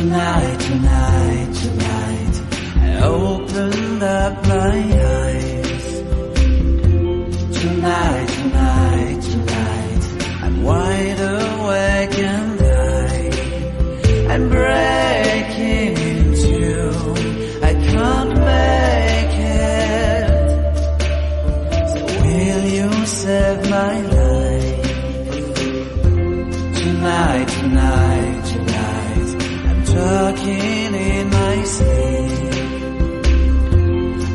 Tonight, tonight, tonight, I opened up my eyes. Tonight, tonight, tonight, I'm wide awake and I'm breaking in two. I can't make it. So will you save my life? Tonight, tonight, tonight, I'm talking in my sleep,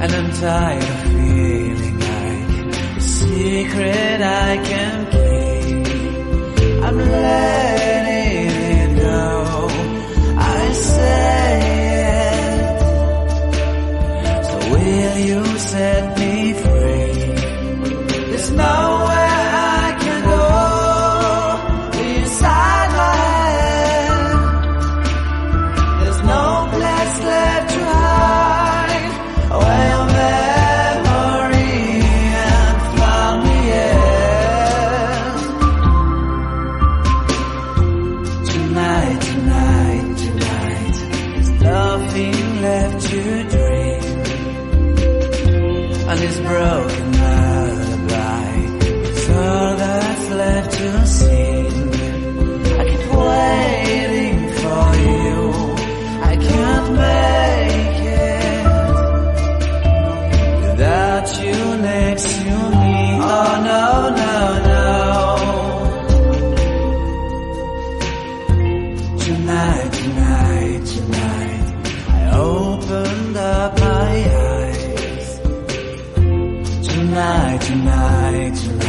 and I'm tired of feeling like a secret I can keep. I'm letting it go, I say it. So will you set me free? There's nowhere I can go inside my head. There's no place left to hide where your memory and found me is. Tonight, tonight, tonight, there's nothing left to dream. And this broken lullaby is all that's left to sing. I keep waiting for you, I can't make it without you next to me. Oh no, no, no. Tonight, tonight, tonight, I opened up my eyes. Tonight, tonight, tonight,